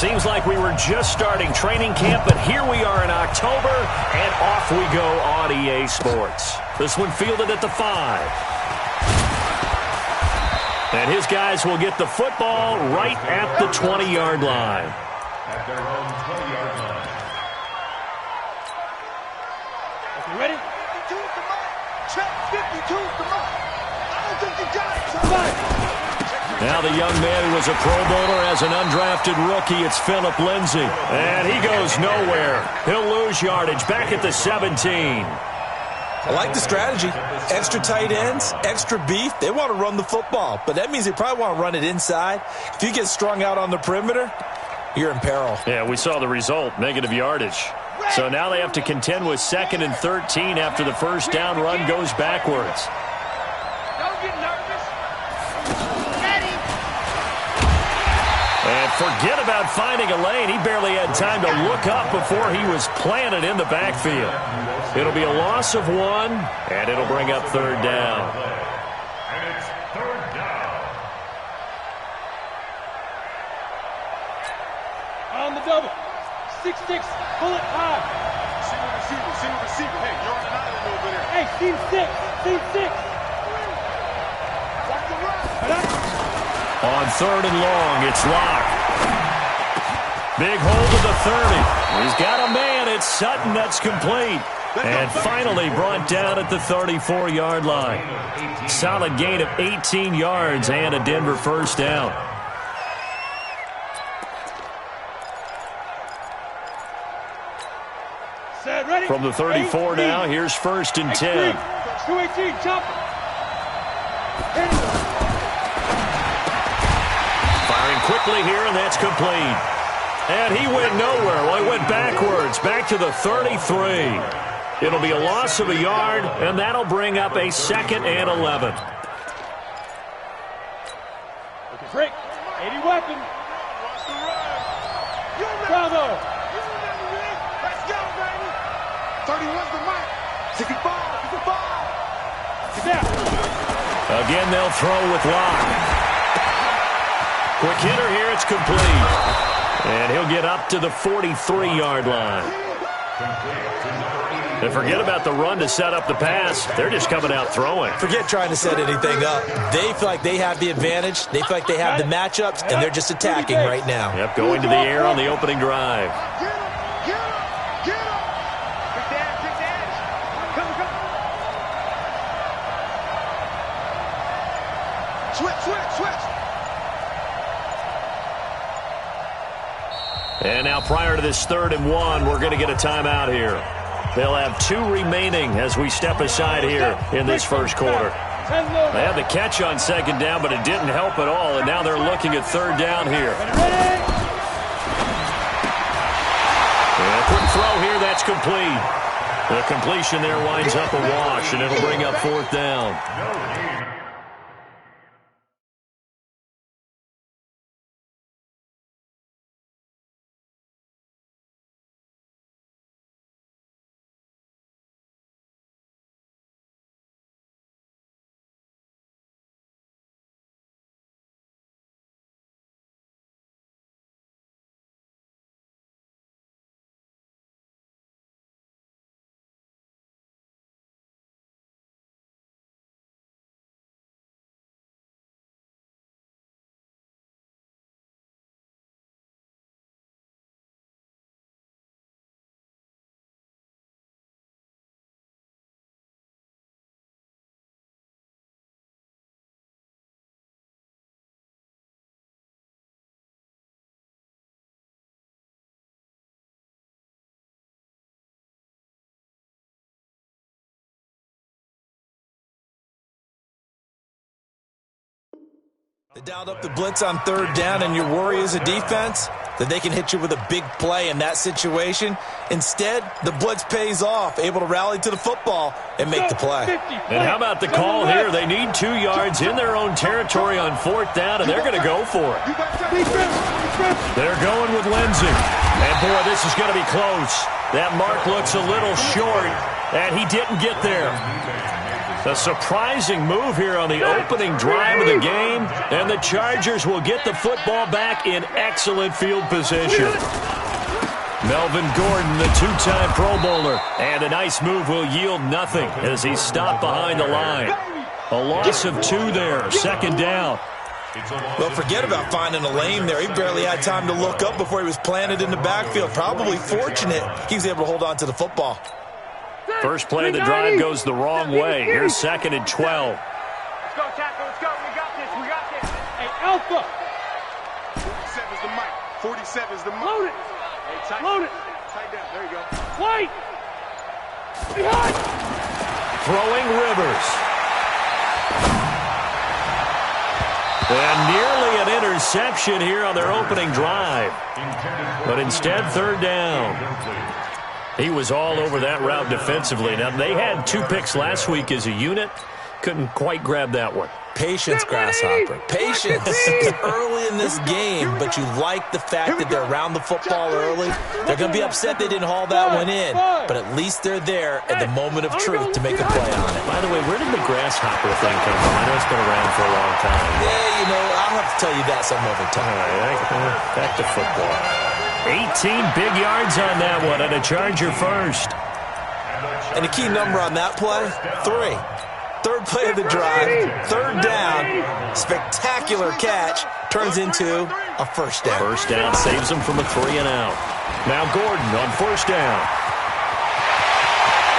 Seems like we were just starting training camp, but here we are in October, and off we go on EA Sports. This one fielded at the 5. And his guys will get the football right at the 20-yard line. At their own 20-yard line. Okay, ready? 52's the mark. Check 52's the mark. I don't think you got it. Somebody. Now the young man who was a Pro Bowler as an undrafted rookie, it's Phillip Lindsay. And he goes nowhere. He'll lose yardage back at the 17. I like the strategy. Extra tight ends, extra beef. They want to run the football, but that means they probably want to run it inside. If you get strung out on the perimeter, you're in peril. Yeah, we saw the result, negative yardage. So now they have to contend with 2nd and 13 after the first down run goes backwards. Don't get nervous. And forget about finding a lane. He barely had time to look up before he was planted in the backfield. It'll be a loss of 1, and it'll bring up 3rd down. And it's 3rd down. On the double. 6-6. Pull it high. See the receiver. Hey, you're on an island over there. Hey, team 6. Team 6. Watch the run. On 3rd and long, it's Locke. Big hole to the 30. He's got a man. It's Sutton. That's complete. And finally brought down at the 34-yard line. Solid gain of 18 yards and a Denver first down. Set, ready? From the 34 now, here's 1st and 10. 218, jump. Firing quickly here, and that's complete. And he went nowhere. Well, he went backwards, back to the 33. It'll be a loss of a yard, and that'll bring up a 2nd and 11. Okay, break. 80 weapon. Watch the run. Bravo. Let's go, baby. 31's the mark. 65. 65. Get down. Again, they'll throw with Locke. Quick hitter here, it's complete. And he'll get up to the 43-yard line. And forget about the run to set up the pass. They're just coming out throwing. Forget trying to set anything up. They feel like they have the advantage. They feel like they have the matchups, and they're just attacking right now. Yep, going to the air on the opening drive. Get him. Get him. Get him. Quick dash. Come. Switch. And now prior to this 3rd and 1, we're going to get a timeout here. They'll have 2 remaining as we step aside here in this first quarter. They had the catch on 2nd down, but it didn't help at all, and now they're looking at 3rd down here. And a quick throw here, that's complete. The completion there winds up a wash, and it'll bring up 4th down. They dialed up the blitz on 3rd down, and your worry as a defense that they can hit you with a big play in that situation. Instead, the blitz pays off, able to rally to the football and make the play. And how about the call here? They need 2 yards in their own territory on 4th down, and they're going to go for it. They're going with Lindsay. And, boy, this is going to be close. That mark looks a little short, and he didn't get there. A surprising move here on the opening drive of the game, and the Chargers will get the football back in excellent field position. Melvin Gordon, the two-time Pro Bowler, and a nice move will yield nothing as he's stopped behind the line. A loss of 2 there, second down. Well, forget about finding a lane there. He barely had time to look up before he was planted in the backfield. Probably fortunate he was able to hold on to the football. First play of the drive goes the wrong way. Here's second and 12. Let's go, tackle. Let's go. We got this. We got this. Hey, Alpha. 47 is the mic. 47 is the mic. Load it. Hey, tight. Load it. Tight down. There you go. White. Behind. Throwing Rivers. And nearly an interception here on their opening drive. But instead, third down. He was all over that route defensively. Now, they had 2 picks last week as a unit. Couldn't quite grab that one. Patience, Grasshopper. Patience. Early in this game, but you like the fact that they're around the football early. They're going to be upset they didn't haul that one in, but at least they're there at the moment of truth to make a play on it. By the way, where did the Grasshopper thing come from? I know it's been around for a long time. Yeah, you know, I'll have to tell you that some other time. All right, back to football. 18 big yards on that one, and a Charger first. And the key number on that play, 3. Third play of the drive, third down, spectacular catch, turns into a first down. First down saves them from a 3 and out. Now Gordon on first down.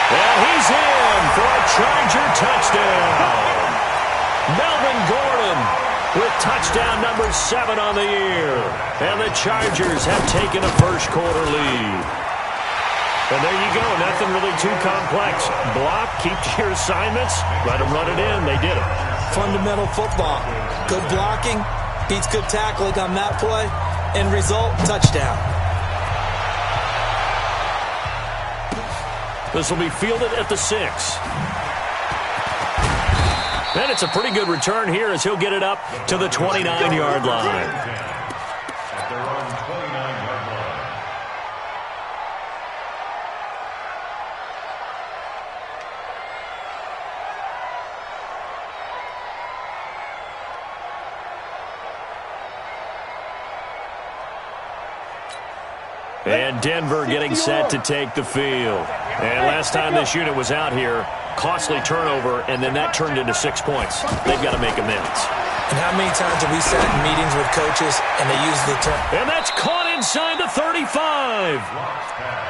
And he's in for a Charger touchdown. Melvin Gordon with touchdown number 7 on the year. And the Chargers have taken a first-quarter lead. And there you go. Nothing really too complex. Block, keep to your assignments, let them run it in. They did it. Fundamental football. Good blocking, beats good tackling on that play. End result, touchdown. This will be fielded at the 6. And it's a pretty good return here as he'll get it up to the 29-yard line. At their own 29-yard line. And Denver getting set to take the field. And last time this unit was out here, costly turnover, and then that turned into 6 points. They've got to make amends. And how many times have we sat in meetings with coaches and they use the term? And that's caught inside the 35.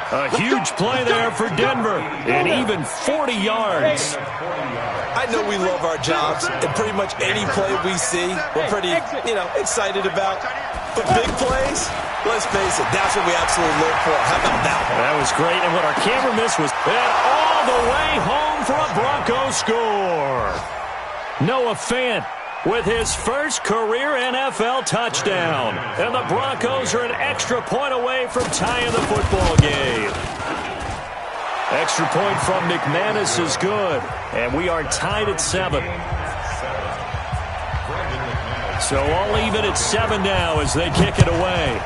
A huge play there for Denver, and even 40 yards. I know we love our jobs, and pretty much any play we see, we're pretty, excited about. But big plays, let's face it, that's what we absolutely live for. How about that one? That was great, and what our camera missed was that all the way home for a Broncos score. Noah Fant with his first career NFL touchdown. And the Broncos are an extra point away from tying the football game. Extra point from McManus is good, and we are tied at 7. So all even at 7 now as they kick it away.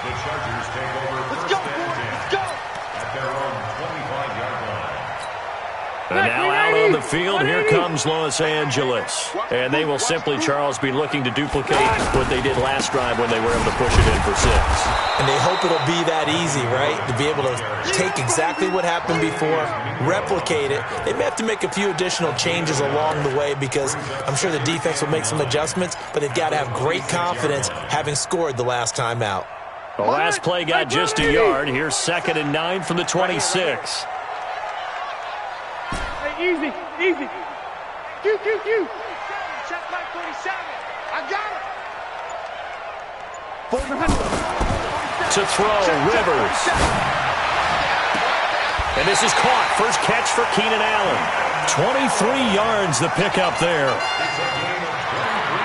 The Chargers take over first and 10 at their own 25-yard line. And now out on the field, here comes Los Angeles. And they will simply, Charles, be looking to duplicate what they did last drive when they were able to push it in for 6. And they hope it'll be that easy, right? To be able to take exactly what happened before, replicate it. They may have to make a few additional changes along the way because I'm sure the defense will make some adjustments, but they've got to have great confidence having scored the last time out. The last play got just a yard. Here's 2nd and 9 from the 26. Easy, easy. Q. Check back 47. I got it. To throw, Rivers. And this is caught. First catch for Keenan Allen. 23 yards the pickup there.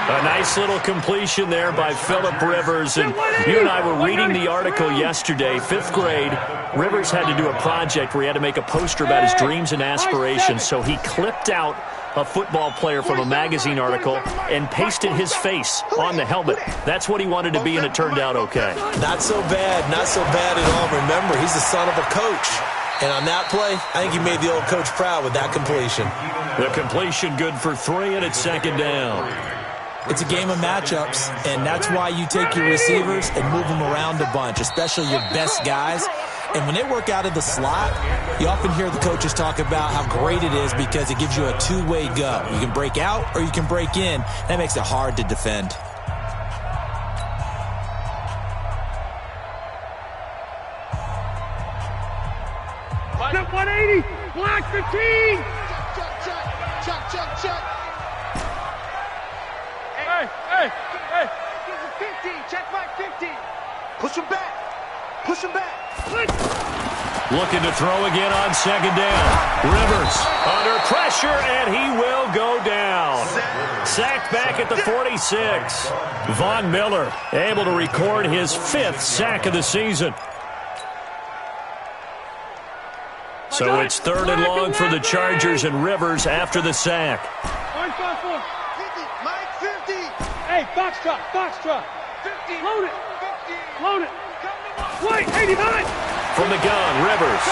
A nice little completion there by Phillip Rivers. And you and I were reading the article yesterday, 5th grade. Rivers had to do a project where he had to make a poster about his dreams and aspirations. So he clipped out a football player from a magazine article and pasted his face on the helmet. That's what he wanted to be, and it turned out okay. Not so bad. Not so bad at all. Remember, he's the son of a coach. And on that play, I think he made the old coach proud with that completion. The completion good for 3, and it's 2nd down. It's a game of matchups, and that's why you take your receivers and move them around a bunch, especially your best guys. And when they work out of the slot, you often hear the coaches talk about how great it is because it gives you a two-way go. You can break out or you can break in. That makes it hard to defend. Step 180, block 15. Check. Hey. Give him 15, check back 15. Push him back. Looking to throw again on 2nd down. Rivers under pressure, and he will go down. Sacked back at the 46. Von Miller able to record his 5th sack of the season. So it's 3rd and long for the Chargers, and Rivers after the sack. 50. Hey, box drop. 50. Load it. Wait, 89. From the gun, Rivers.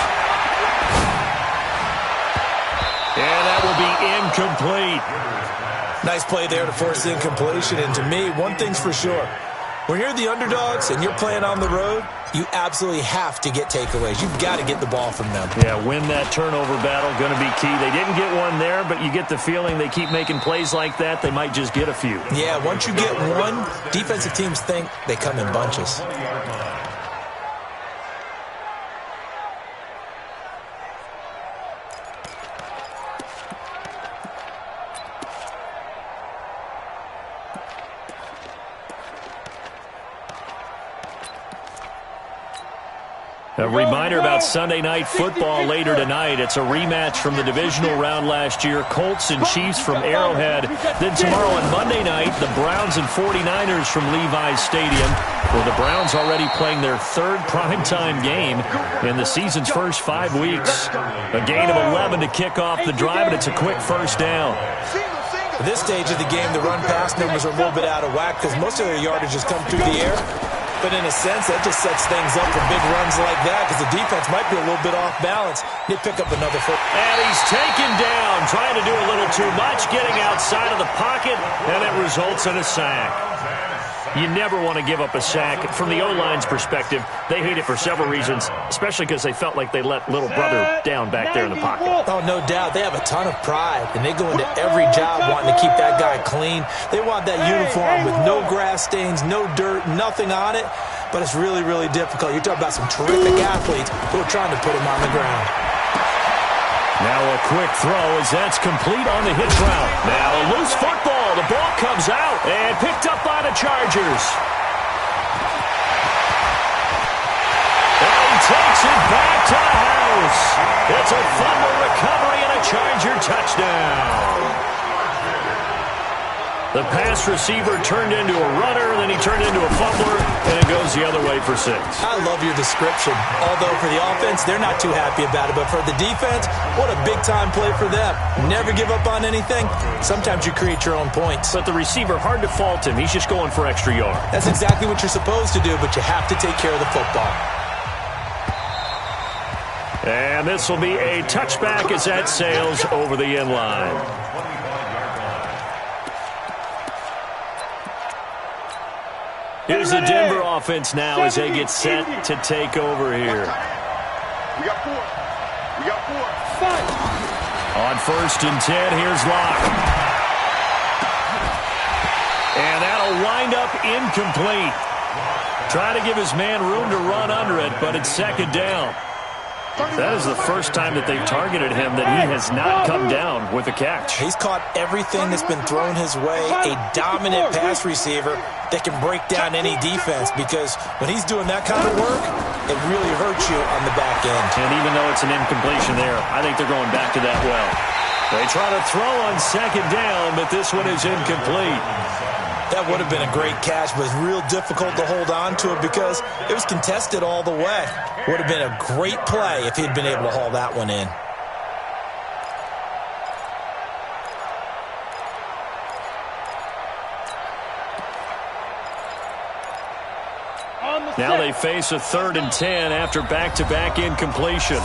And that will be incomplete. Nice play there to force the incompletion. And to me, one thing's for sure. When you're the underdogs and you're playing on the road, you absolutely have to get takeaways. You've got to get the ball from them. Yeah, win that turnover battle, going to be key. They didn't get one there, but you get the feeling they keep making plays like that, they might just get a few. Yeah, once you get one, defensive teams think they come in bunches. A reminder about Sunday Night Football later tonight. It's a rematch from the divisional round last year. Colts and Chiefs from Arrowhead. Then tomorrow on Monday night, the Browns and 49ers from Levi's Stadium. Well, the Browns already playing their 3rd primetime game in the season's first 5 weeks. A gain of 11 to kick off the drive, and it's a quick 1st down. At this stage of the game, the run-pass numbers are a little bit out of whack because most of their yardage has come through the air. But in a sense, that just sets things up for big runs like that because the defense might be a little bit off balance. They pick up another foot. And he's taken down, trying to do a little too much, getting outside of the pocket, and it results in a sack. You never want to give up a sack. From the O-line's perspective, they hate it for several reasons, especially because they felt like they let little brother down back there in the pocket. Oh, no doubt. They have a ton of pride, and they go into every job wanting to keep that guy clean. They want that uniform with no grass stains, no dirt, nothing on it, but it's really, really difficult. You're talking about some terrific athletes who are trying to put him on the ground. Now a quick throw as that's complete on the hitch route. Now a loose football. The ball comes out and picked up by the Chargers. And he takes it back to the house. It's a fumble recovery and a Charger touchdown. The pass receiver turned into a runner, then he turned into a fumbler, and it goes the other way for 6. I love your description. Although for the offense, they're not too happy about it. But for the defense, what a big-time play for them. Never give up on anything. Sometimes you create your own points. But the receiver, hard to fault him. He's just going for extra yard. That's exactly what you're supposed to do, but you have to take care of the football. And this will be a touchback as that sails over the end line. Here's the Denver offense now as they get set to take over here. We got 4. On 1st and 10, here's Locke. And that'll wind up incomplete. Trying to give his man room to run under it, but it's 2nd down. That is the first time that they've targeted him that he has not come down with a catch. He's caught everything that's been thrown his way. A dominant pass receiver that can break down any defense because when he's doing that kind of work, it really hurts you on the back end. And even though it's an incompletion there, I think they're going back to that well. They try to throw on 2nd down, but this one is incomplete. That would have been a great catch, but it's real difficult to hold on to it because it was contested all the way. Would have been a great play if he'd been able to haul that one in. Now they face a 3rd and 10 after back-to-back incompletions.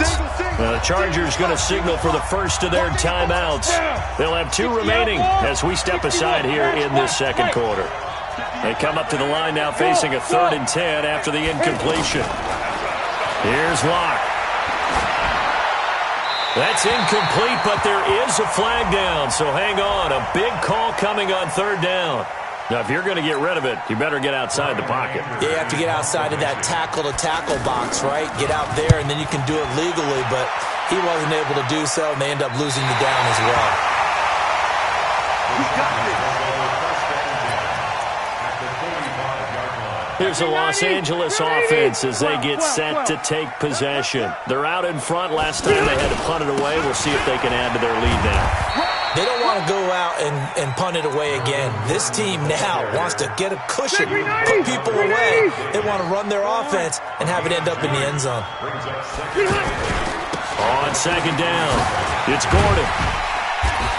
Now the Chargers going to signal for the first of their timeouts. They'll have 2 remaining as we step aside here in this second quarter. They come up to the line now facing a 3rd and 10 after the incompletion. Here's Locke. That's incomplete, but there is a flag down, so hang on. A big call coming on 3rd down. Now, if you're going to get rid of it, you better get outside the pocket. Yeah, you have to get outside of that tackle-to-tackle box, right? Get out there, and then you can do it legally, but he wasn't able to do so, and they end up losing the down as well. Here's the Los Angeles offense as they get set to take possession. They're out in front. Last time they had to punt it away. We'll see if they can add to their lead now. They don't want to go out and punt it away again. This team now wants to get a cushion, put people away. They want to run their offense and have it end up in the end zone. On 2nd down, it's Gordon.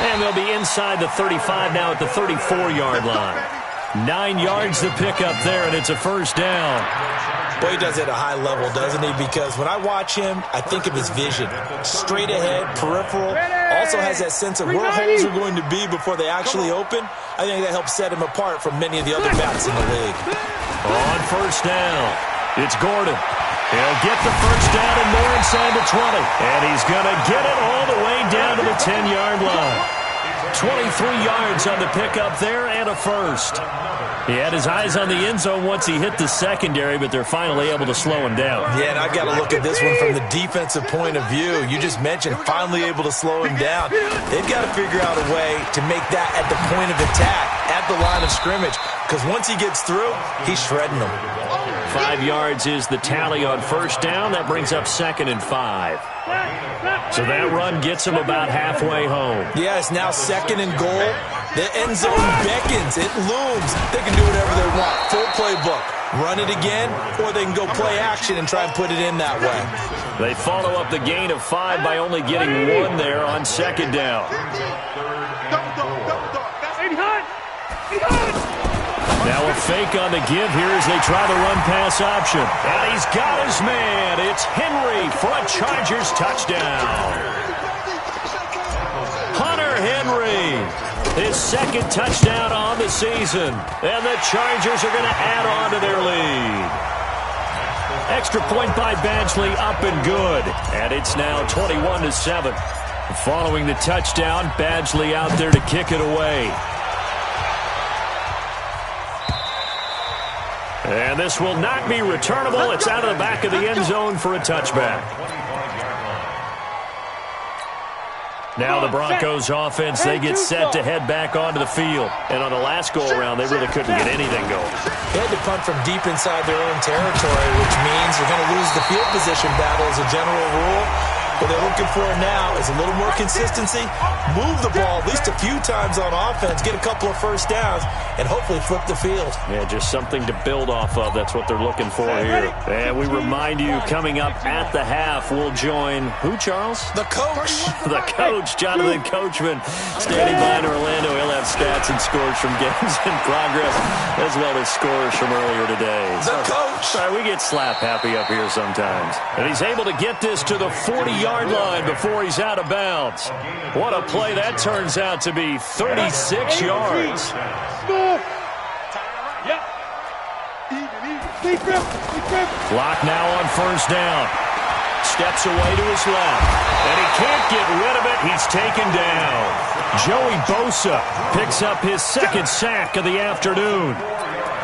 And they'll be inside the 35 now at the 34-yard line. 9 yards to pick up there, and it's a 1st down. Boy, he does it at a high level, doesn't he? Because when I watch him, I think of his vision. Straight ahead, peripheral. Also has that sense of where holes are going to be before they actually open. I think that helps set him apart from many of the other backs in the league. On 1st down, it's Gordon. He'll get the 1st down and more inside the 20. And he's going to get it all the way down to the 10-yard line. 23 yards on the pickup there and a 1st. He had his eyes on the end zone once he hit the secondary, but they're finally able to slow him down. Yeah, and I've got to look at this one from the defensive point of view. You just mentioned finally able to slow him down. They've got to figure out a way to make that at the point of attack, at the line of scrimmage, because once he gets through, he's shredding them. 5 yards is the tally on 1st down. That brings up 2nd and 5. So that run gets them about halfway home. Yeah, it's now 2nd and goal. The end zone beckons. It looms. They can do whatever they want. Full playbook. Run it again, or they can go play action and try and put it in that way. They follow up the gain of 5 by only getting 1 there on 2nd down. Now a fake on the give here as they try the run-pass option. And he's got his man. It's Henry for a Chargers touchdown. Hunter Henry, his 2nd touchdown on the season. And the Chargers are going to add on to their lead. Extra point by Badgley, up and good. And it's now 21-7. Following the touchdown, Badgley out there to kick it away. And this will not be returnable. It's out of the back of the end zone for a touchback. Now the Broncos offense, they get set to head back onto the field. And on the last go-around, they really couldn't get anything going. They had to punt from deep inside their own territory, which means they're going to lose the field position battle as a general rule. What they're looking for now is a little more consistency, move the ball at least a few times on offense, get a couple of 1st downs, and hopefully flip the field. Yeah, just something to build off of. That's what they're looking for here. And we remind you, coming up at the half, we'll join who, Charles? The coach. The coach, Jonathan Coachman, standing by in Orlando. He'll have stats and scores from games in progress, as well as scores from earlier today. The coach. Sorry, we get slap happy up here sometimes. And he's able to get this to the 40-yard line before he's out of bounds. What a play that turns out to be. 36 yards. Lock now on 1st down. Steps away to his left. And he can't get rid of it. He's taken down. Joey Bosa picks up his 2nd sack of the afternoon.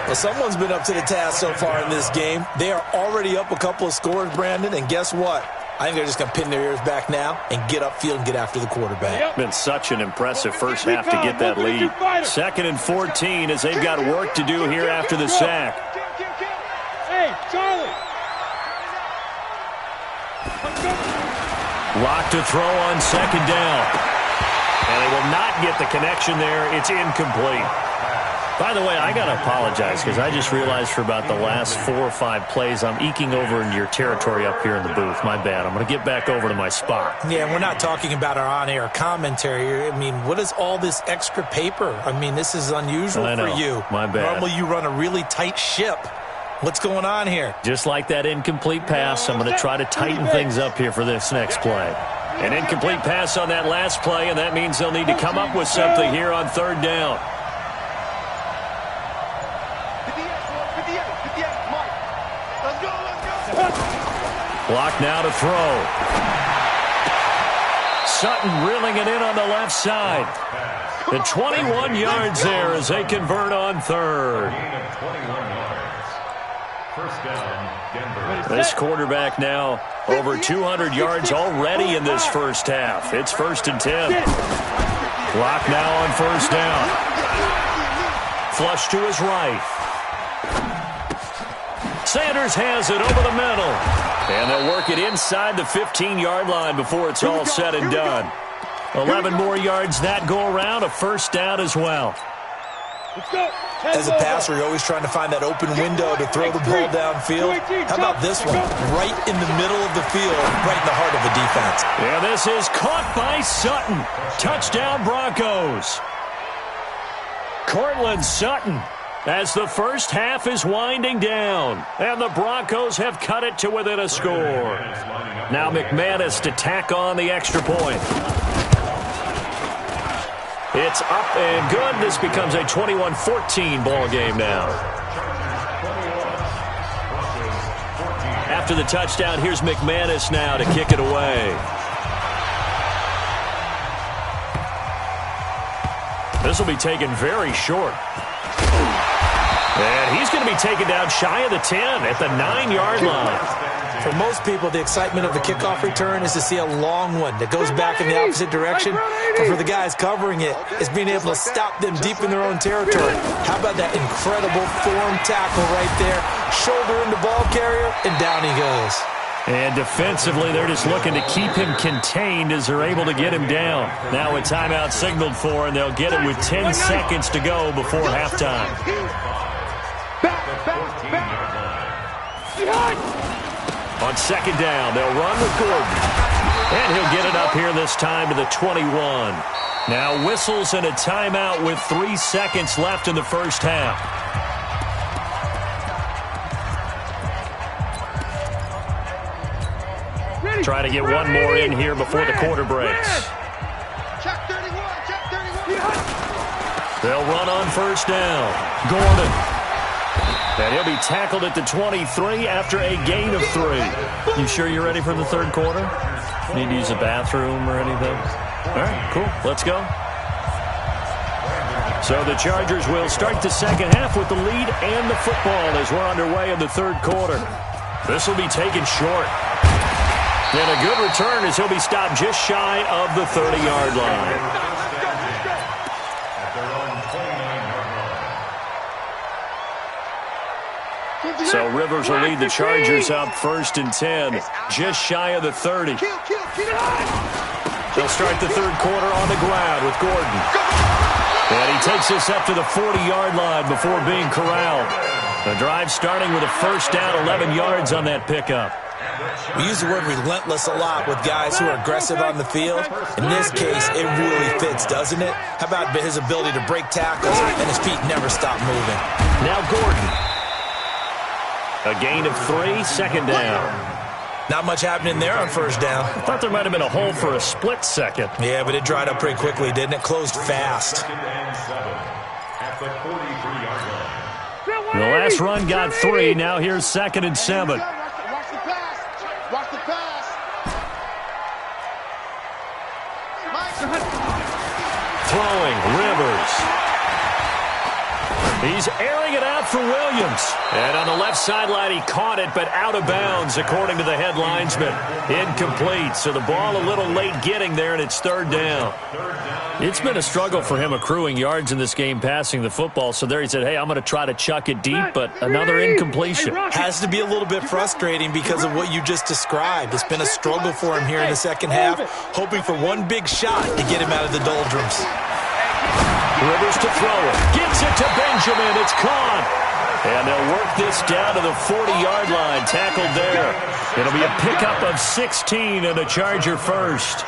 Well, someone's been up to the task so far in this game. They are already up a couple of scores, Brandon, and guess what? I think they're just going to pin their ears back now and get upfield and get after the quarterback. Been such an impressive first half to get that lead. 2nd and 14 as they've got work to do here after the sack. Hey, Charlie. Lock to throw on 2nd down. And they will not get the connection there. It's incomplete. By the way, I got to apologize because I just realized for about the last 4 or 5 plays, I'm eking over into your territory up here in the booth. My bad. I'm going to get back over to my spot. Yeah, we're not talking about our on-air commentary. I mean, what is all this extra paper? I mean, this is unusual for you. My bad. Normally you run a really tight ship. What's going on here? Just like that incomplete pass, I'm going to try to tighten things up here for this next play. An incomplete pass on that last play, and that means they'll need to come up with something here on third down. Block now to throw. Sutton reeling it in on the left side. The 21 yards there as they convert on third. This quarterback now over 200 yards already in this first half. It's 1st and 10. Clock now on first down. Flush to his right. Sanders has it over the middle. And they'll work it inside the 15-yard line before it's all said and done. 11 more yards that go around, a first down as well. As a passer, you're always trying to find that open window to throw the ball downfield. How about this one? Right in the middle of the field, right in the heart of the defense. Yeah, this is caught by Sutton. Touchdown, Broncos. Cortland Sutton, as the first half is winding down, and the Broncos have cut it to within a score. Now McManus to tack on the extra point. It's up and good. This becomes a 21-14 ball game now. After the touchdown, here's McManus now to kick it away. This will be taken very short. And he's going to be taken down shy of the 10 at the 9-yard line. For most people, the excitement of the kickoff return is to see a long one that goes back in the opposite direction. But for the guys covering it, it's being able to stop them deep in their own territory. How about that incredible form tackle right there? Shoulder into ball carrier, and down he goes. And defensively, they're just looking to keep him contained as they're able to get him down. Now a timeout signaled for, and they'll get it with 10 seconds to go before halftime. On second down, they'll run with Gordon. And he'll get it up here this time to the 21. Now whistles and a timeout with 3 seconds left in the first half. Try to get one more in here before the quarter breaks. They'll run on first down. Gordon. And he'll be tackled at the 23 after a gain of 3. You sure you're ready for the third quarter? Need to use a bathroom or anything? All right, cool. Let's go. So the Chargers will start the second half with the lead and the football as we're underway in the third quarter. This will be taken short. And a good return as he'll be stopped just shy of the 30-yard line. So Rivers will lead the Chargers up 1st and 10, just shy of the 30. They'll start the third quarter on the ground with Gordon. And he takes us up to the 40-yard line before being corralled. The drive starting with a first down, 11 yards on that pickup. We use the word relentless a lot with guys who are aggressive on the field. In this case, it really fits, doesn't it? How about his ability to break tackles and his feet never stop moving? Now Gordon. A gain of 3, second down. Not much happening there on first down. I thought there might have been a hole for a split second. Yeah, but it dried up pretty quickly, didn't it? Closed fast. The last run got 3. Now here's 2nd and 7. Watch the pass. Watch the pass. Throwing, Rivers. He's airing it out for Williams. And on the left sideline, he caught it, but out of bounds, according to the head linesman. Incomplete, so the ball a little late getting there, and it's third down. It's been a struggle for him accruing yards in this game passing the football, so there he said, hey, I'm going to try to chuck it deep, but another incompletion. Has to be a little bit frustrating because of what you just described. It's been a struggle for him here in the second half, hoping for one big shot to get him out of the doldrums. Rivers to throw it. Gets it to Benjamin. It's caught. And they'll work this down to the 40-yard line. Tackled there. It'll be a pickup of 16 and a Charger first.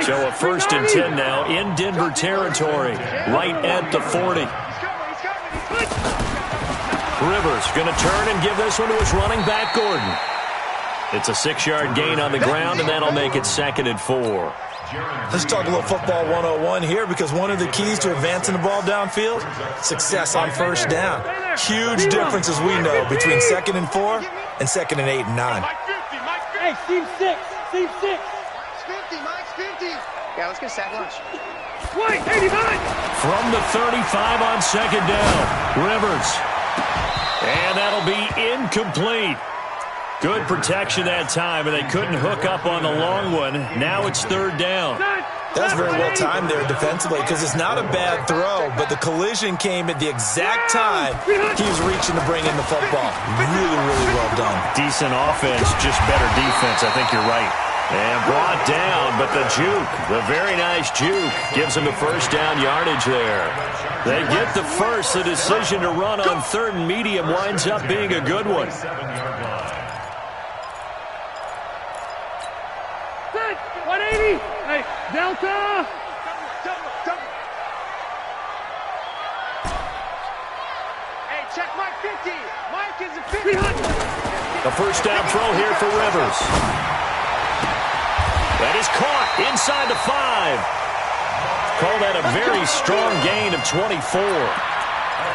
So a 1st and 10 now in Denver territory. Right at the 40. Rivers going to turn and give this one to his running back, Gordon. It's a 6-yard gain on the ground, and that'll make it 2nd and 4. Let's talk a little football 101 here, because one of the keys to advancing the ball downfield, success on first down. Huge difference, as we know, between 2nd and 4 and 2nd and 8 and 9. Hey, seam 6. Seam 6. Mike's 50. Mike's 50. Yeah, let's get a sack lunch. White, 89. From the 35 on 2nd down, Rivers. And that'll be incomplete. Good protection that time, and they couldn't hook up on the long one. Now it's 3rd down. That's very well timed there defensively, because it's not a bad throw, but the collision came at the exact time he was reaching to bring in the football. Really, really well done. Decent offense, just better defense. I think you're right. And brought down, but the juke, the very nice juke, gives him the first down yardage there. They get the first. The decision to run on 3rd and medium winds up being a good one. 180. Hey, Delta. Hey, check Mike 50. Mike is a 50. The first down throw here for Rivers. That is caught inside the 5. Call that a very strong gain of 24.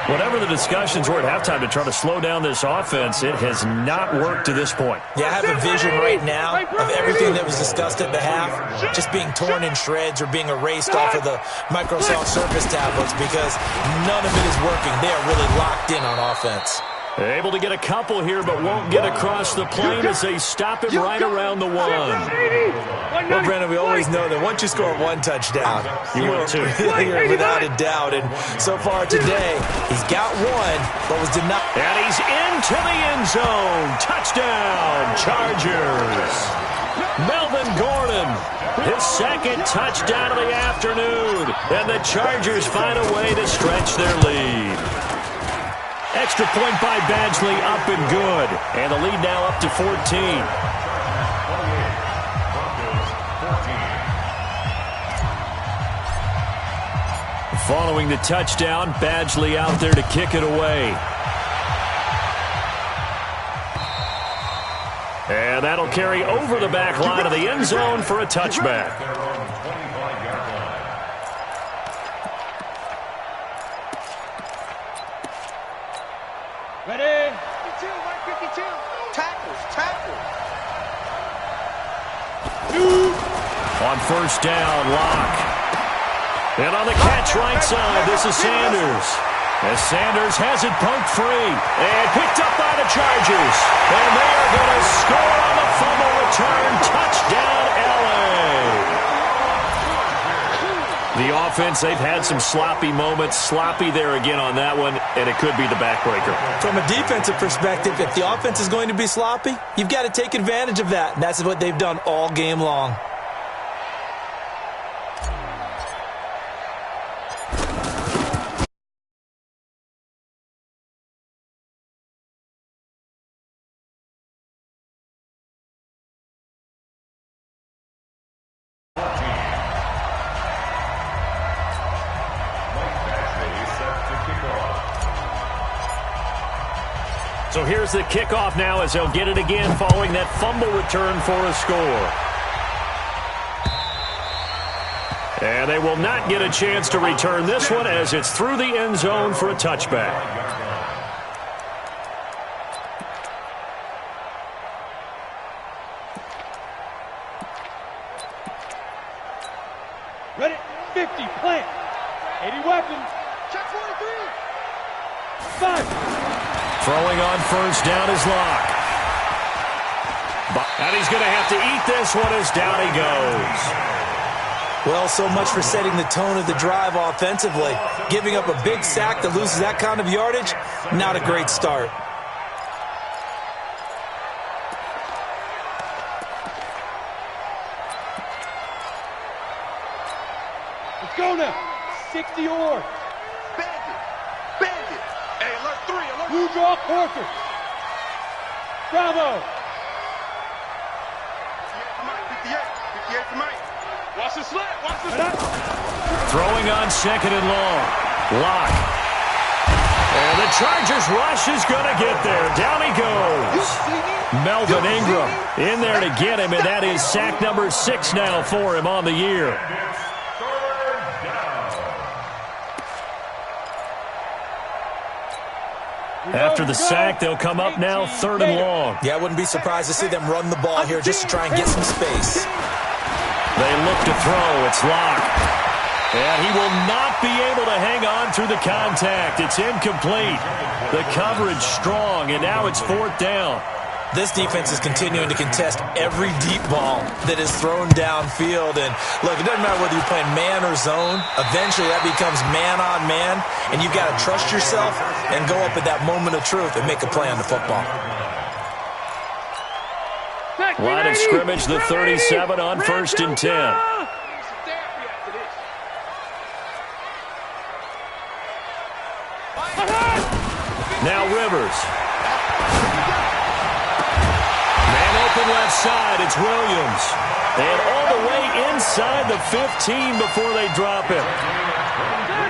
Whatever the discussions were at halftime to try to slow down this offense, it has not worked to this point. Yeah, I have a vision right now of everything that was discussed at the half just being torn in shreds or being erased off of the Microsoft Surface tablets, because none of it is working. They are really locked in on offense. Able to get a couple here, but won't get across the plane as they stop him right around the 1. Well, Brandon, we always know that once you score one touchdown, You will too. You're without a doubt. And so far today, he's got one, but was denied. And he's into the end zone. Touchdown, Chargers. Melvin Gordon, his 2nd touchdown of the afternoon. And the Chargers find a way to stretch their lead. Extra point by Badgley, up and good. And the lead now up to 14. Following the touchdown, Badgley out there to kick it away. And that'll carry over the back line of the end zone for a touchback. Ready? 52, Mike 52. Tackles, tackles. On first down, Locke. And on the catch right side, this is Sanders. As Sanders has it poked free and picked up by the Chargers. And they are going to score on the fumble return. Touchdown, L.A. The offense, they've had some sloppy moments. Sloppy there again on that one, and it could be the backbreaker. From a defensive perspective, if the offense is going to be sloppy, you've got to take advantage of that. And that's what they've done all game long. So here's the kickoff now as they'll get it again following that fumble return for a score. And they will not get a chance to return this one as it's through the end zone for a touchback. Ready? 50. Plant. 80 weapons. Check 43. 5. Throwing on first down is Locke. And he's going to have to eat this one as down he goes. Well, so much for setting the tone of the drive offensively. Giving up a big sack that loses that kind of yardage, not a great start. Let's go now. 60 or. Bandit. Bandit. Hey, alert 3. Alert. Blue draw quarter. Bravo. 58 for Mike. Watch the slant. Watch the slant. Throwing on second and long. Locke. And the Chargers rush is going to get there. Down he goes. Melvin Ingram in there to get him, and that is sack number 6 now for him on the year. After the sack, they'll come up now 3rd and long. Yeah, I wouldn't be surprised to see them run the ball here just to try and get some space. They look to throw. It's Locke. And he will not be able to hang on through the contact. It's incomplete. The coverage strong, and now it's 4th down. This defense is continuing to contest every deep ball that is thrown downfield. And, look, it doesn't matter whether you're playing man or zone. Eventually, that becomes man on man, and you've got to trust yourself and go up at that moment of truth and make a play on the football. Line of scrimmage, the 37 on 1st and 10. Now Rivers. Open left side, it's Williams. And all the way inside the 15 before they drop him.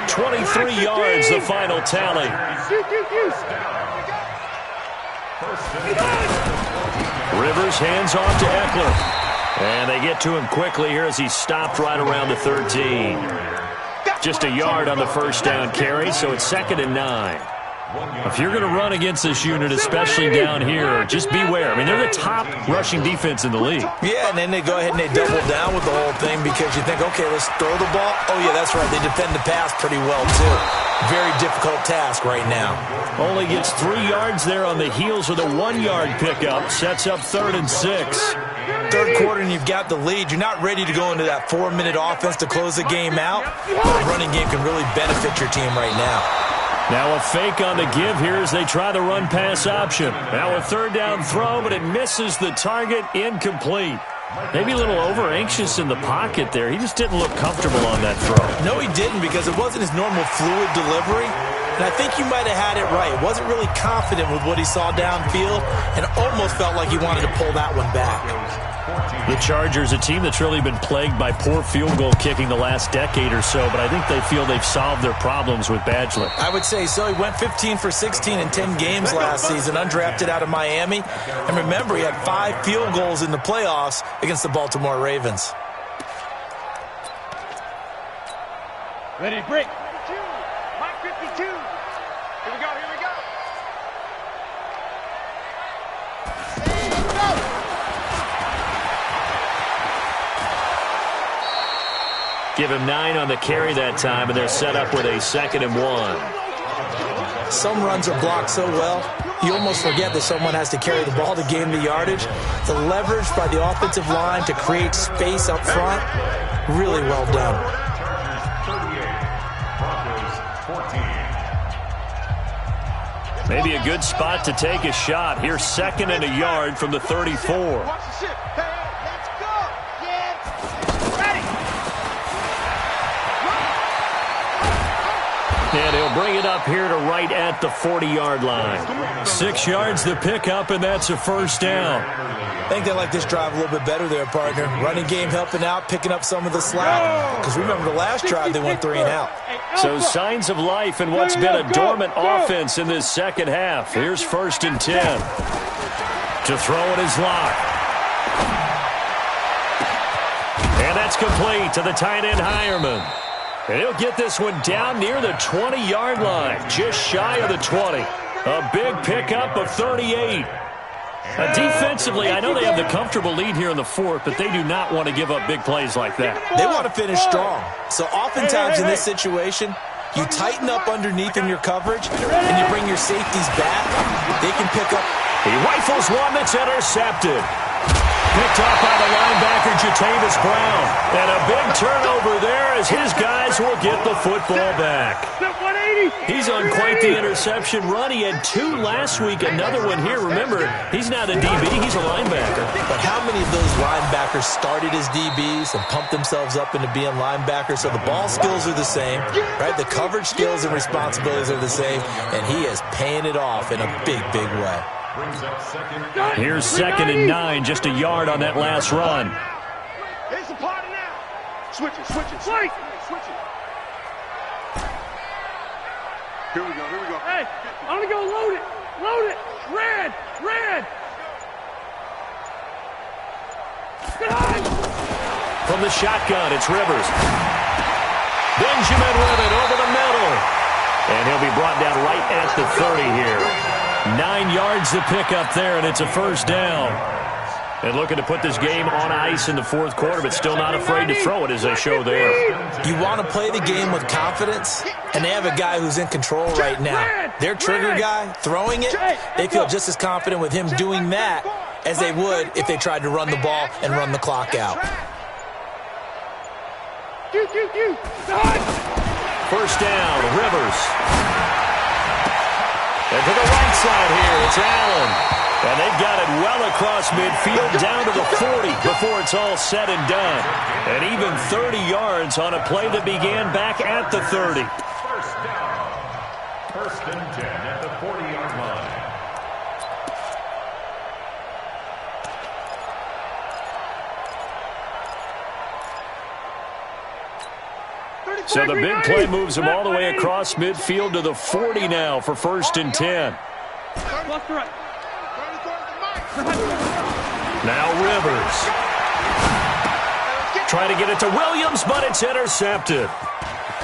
23 yards, the final tally. Rivers hands off to Eckler. And they get to him quickly here as he stopped right around the 13. Just a yard on the first down carry, so it's 2nd and 9. If you're going to run against this unit, especially down here, just beware. I mean, they're the top rushing defense in the league. Yeah, and then they go ahead and they double down with the whole thing because you think, okay, let's throw the ball. Oh, yeah, that's right. They defend the pass pretty well, too. Very difficult task right now. Only gets 3 yards there on the heels of the 1-yard pickup. Sets up 3rd and 6. Third quarter and you've got the lead. You're not ready to go into that 4-minute offense to close the game out. But a running game can really benefit your team right now. Now a fake on the give here as they try the run-pass option. Now a 3rd down throw, but it misses the target. Incomplete. Maybe a little over-anxious in the pocket there. He just didn't look comfortable on that throw. No, he didn't because it wasn't his normal fluid delivery. And I think you might have had it right. Wasn't really confident with what he saw downfield and almost felt like he wanted to pull that one back. The Chargers, a team that's really been plagued by poor field goal kicking the last decade or so, but I think they feel they've solved their problems with Badgley. I would say so. He went 15 for 16 in 10 games last season, undrafted out of Miami. And remember, he had 5 field goals in the playoffs against the Baltimore Ravens. Ready, break. Mike 52. Here we go, here we go. Give him 9 on the carry that time, and they're set up with a 2nd and 1. Some runs are blocked so well, you almost forget that someone has to carry the ball to gain the yardage. The leverage by the offensive line to create space up front, really well done. Maybe a good spot to take a shot. Here's 2nd and a yard from the 34. And he'll bring it up here to right at the 40-yard line. 6 yards the pickup, and that's a 1st down. I think they like this drive a little bit better there, partner. Running game helping out, picking up some of the slack. Because remember, the last drive they went 3 and out. So signs of life in what's been a dormant offense in this second half. Here's 1st and 10. To throw it is Locke. And that's complete to the tight end Hireman. And he'll get this one down near the 20-yard line, just shy of the 20. A big pickup of 38. Defensively, I know they have the comfortable lead here in the 4th, but they do not want to give up big plays like that. They want to finish strong. So oftentimes in this situation, you tighten up underneath in your coverage, and you bring your safeties back. They can pick up. He rifles one that's intercepted. Picked up by the linebacker, Jatavis Brown. And a big turnover there as his guys will get the football back. He's on quite the interception run. He had 2 last week, another one here. Remember, he's not a DB, he's a linebacker. But how many of those linebackers started as DBs and pumped themselves up into being linebackers? So the ball skills are the same, right? The coverage skills and responsibilities are the same, and he is paying it off in a big, big way. Here's 2nd and 9, just a yard on that last run. Here's the party now. Switch it. Here we go. Hey, I'm gonna go load it. Red. From the shotgun, it's Rivers. Benjamin with it over the middle. And he'll be brought down right at the 30 here. 9 yards to pick up there, and it's a first down. And looking to put this game on ice in the fourth quarter, but still not afraid to throw it as they show there. You want to play the game with confidence, and they have a guy who's in control right now. Their trigger guy, throwing it, they feel just as confident with him doing that as they would if they tried to run the ball and run the clock out. First down, Rivers. And to the right side here, it's Allen. And they've got it well across midfield down to the 40 before it's all said and done. And even 30 yards on a play that began back at the 30. First down. First and 10 at the 40-yard line. So the big play moves them all the way across midfield to the 40 now for first and 10. Now Rivers. Trying to get it to Williams, but it's intercepted.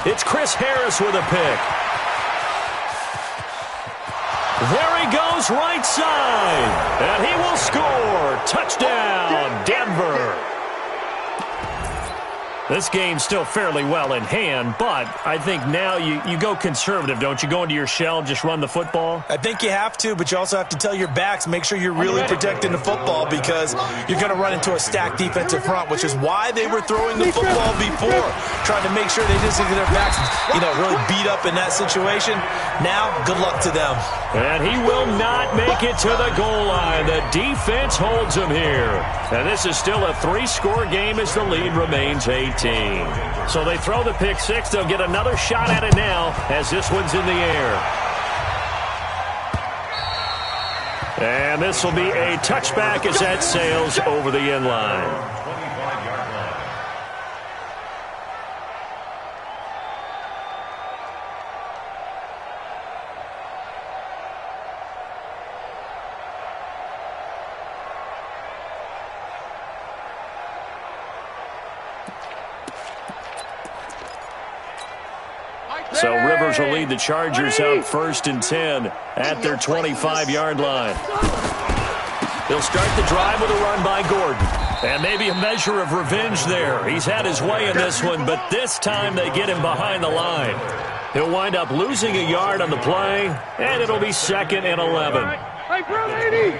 It's Chris Harris with a pick. There he goes, right side. And he will score. Touchdown, Denver. This game's still fairly well in hand, but I think now you go conservative, don't you? Go into your shell, just run the football? I think you have to, but you also have to tell your backs, make sure you're really protecting the football because you're going to run into a stacked defensive front, which is why they were throwing the football before, trying to make sure they just get their backs, really beat up in that situation. Now, good luck to them. And he will not make it to the goal line. The defense holds him here. And this is still a 3-score game as the lead remains 18. So they throw the pick six. They'll get another shot at it now as this one's in the air. And this will be a touchback as that sails over the end line. So Rivers will lead the Chargers out first and 10 at their 25-yard line. They'll start the drive with a run by Gordon. And maybe a measure of revenge there. He's had his way in this one, but this time they get him behind the line. He'll wind up losing a yard on the play, and it'll be 2nd and 11. Hey, bro, 80.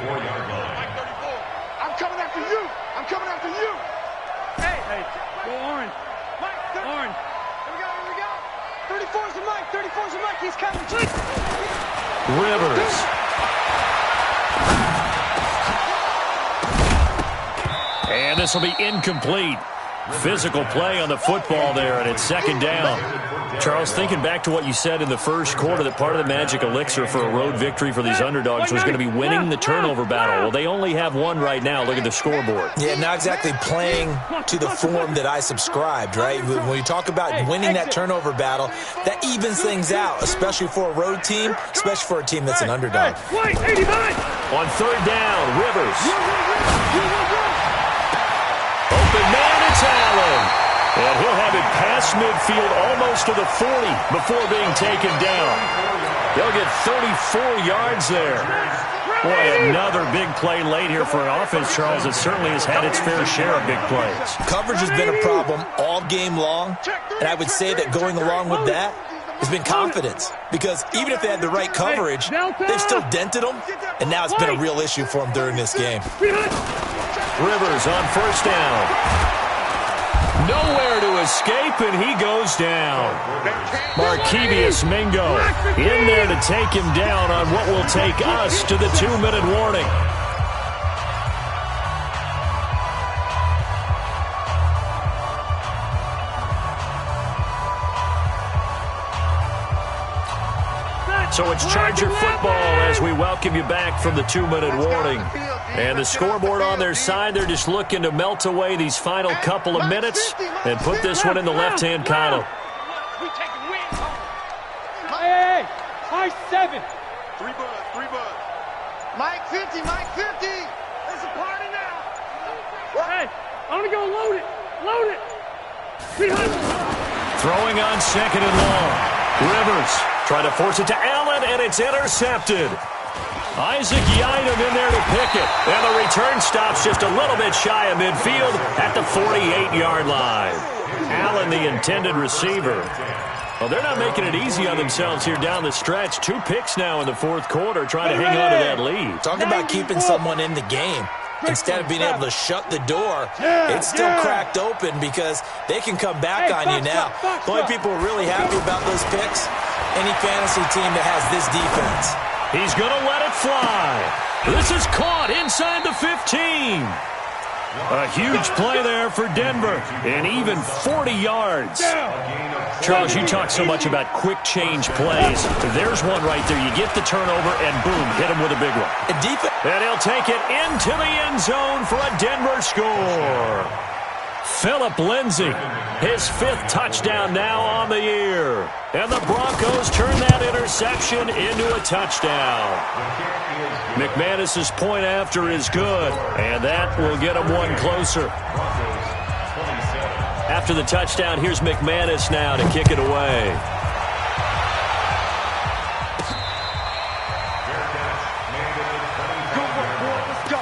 I'm coming after you. I'm coming after you. Hey, go Orange. Orange. Here we go. 34's the Mike. 34's the Mike. He's coming. Rivers. And this will be incomplete. Physical play on the football there, and it's 2nd down. Charles, thinking back to what you said in the first quarter, that part of the magic elixir for a road victory for these underdogs was going to be winning the turnover battle. Well, they only have one right now. Look at the scoreboard. Yeah, not exactly playing to the form that I subscribed, right? When you talk about winning that turnover battle, that evens things out, especially for a road team, especially for a team that's an underdog. On 3rd down, Rivers. Open man, it's Allen. And he'll have it past midfield almost to the 40 before being taken down. He'll get 34 yards there. Boy, another big play late here for an offense, Charles, that certainly has had its fair share of big plays. Coverage has been a problem all game long, and I would say that going along with that has been confidence. Because even if they had the right coverage, they've still dented them, and now it's been a real issue for them during this game. Rivers on 1st down. Nowhere to escape, and he goes down. Markevius Mingo in there to take him down on what will take us to the 2-minute warning. So it's Charger football as we welcome you back from the 2-minute warning. And the scoreboard on their side, they're just looking to melt away these final couple of minutes and put this one in the left-hand column. Hey, High 7. 3 buds, 3 buds. Mike 50, Mike 50. It's a party now. Hey, I'm gonna go load it. Load it. 300. Throwing on second and long. Rivers trying to force it to Allen, and it's intercepted. Isaac Yiadom in there to pick it. And the return stops just a little bit shy of midfield at the 48-yard line. Allen, the intended receiver. Well, they're not making it easy on themselves here down the stretch. 2 picks now in the fourth quarter, trying to hang on to that lead. Talking about keeping someone in the game. Instead of being able to shut the door, it's still cracked open because they can come back on you now. The only people who are really happy about those picks, any fantasy team that has this defense. He's going to let it fly. This is caught inside the 15. A huge play there for Denver, and even 40 yards. Charles, you talk so much about quick change plays. There's one right there. You get the turnover, and boom, hit him with a big one. And he'll take it into the end zone for a Denver score. Phillip Lindsay, his 5th touchdown now on the year. And the Broncos turn that interception into a touchdown. McManus's point after is good, and that will get him one closer. After the touchdown, here's McManus now to kick it away. Let's go.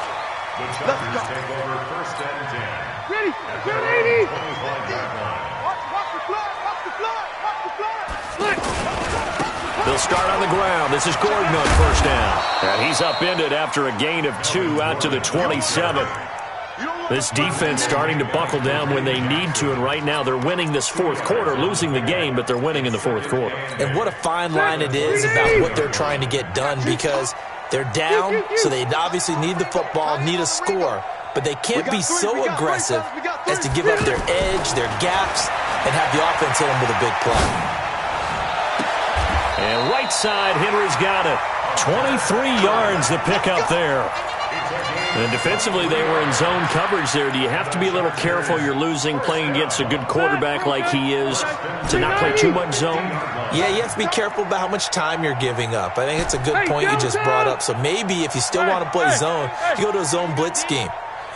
Take over 1st and 10. Ready. Watch the flood. Watch the flood. Watch the flood. They'll start on the ground. This is Gordon on 1st down. And he's upended after a gain of 2 out to the 27. This defense starting to buckle down when they need to, and right now they're winning this 4th quarter, losing the game, but they're winning in the 4th quarter. And what a fine line it is about what they're trying to get done, because they're down, so they obviously need the football, need a score, but they can't be so aggressive as to give up their edge, their gaps, and have the offense hit them with a big play. And right side, Henry's got it. 23 yards to pick up there. And defensively, they were in zone coverage there. Do you have to be a little careful? You're losing, playing against a good quarterback like he is, to not play too much zone? Yeah, you have to be careful about how much time you're giving up. I think it's a good point you just brought up. So maybe if you still want to play zone, you go to a zone blitz scheme.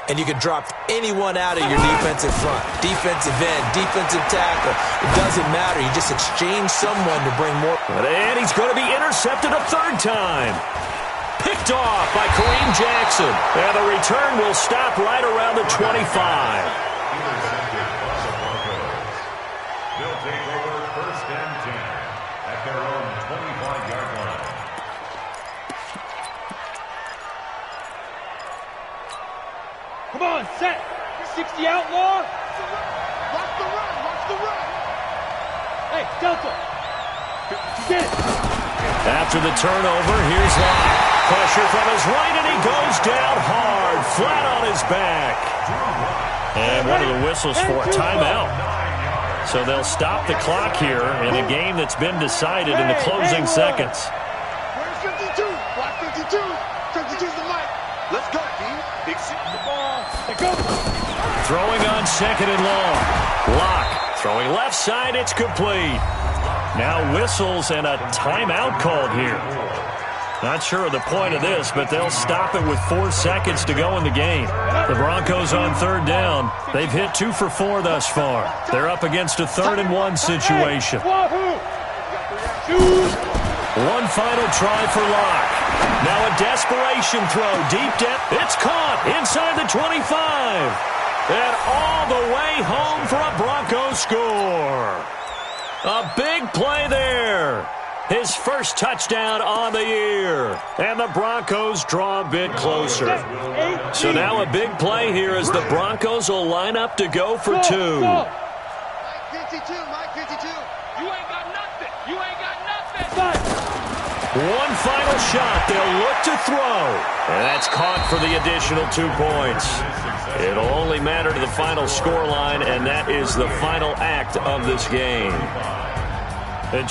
And you can drop anyone out of your defensive front, defensive end, defensive tackle. It doesn't matter. You just exchange someone to bring more. And he's going to be intercepted a 3rd time. Picked off by Kareem Jackson. And the return will stop right around the 25. They'll take over 1st and 10 at their own 25-yard line. Come on, set. 60 outlaw. Watch the run. Watch the run. Hey, Delta. Get it. After the turnover, here's Locke. Pressure from his right, and he goes down hard, flat on his back. And one of the whistles for a timeout. So they'll stop the clock here in a game that's been decided in the closing seconds. Where's 52? Watch 52. 52's the mic. Let's go, D. Big shit. The ball. Let go. Throwing on 2nd and long. Locke throwing left side. It's complete. Now whistles and a timeout called here. Not sure of the point of this, but they'll stop it with 4 seconds to go in the game. The Broncos on 3rd down. They've hit 2 for 4 thus far. They're up against a 3rd and 1 situation. One final try for Locke. Now a desperation throw deep down. It's caught inside the 25. And all the way home for a Broncos score. A big play there. His first touchdown on the year. And the Broncos draw a bit closer. So now a big play here as the Broncos will line up to go for 2. Mike 52, Mike 52. You ain't got nothing. You ain't got nothing. One final shot. They'll look to throw. And that's caught for the additional 2 points. It'll only matter to the final scoreline, and that is the final act of this game. And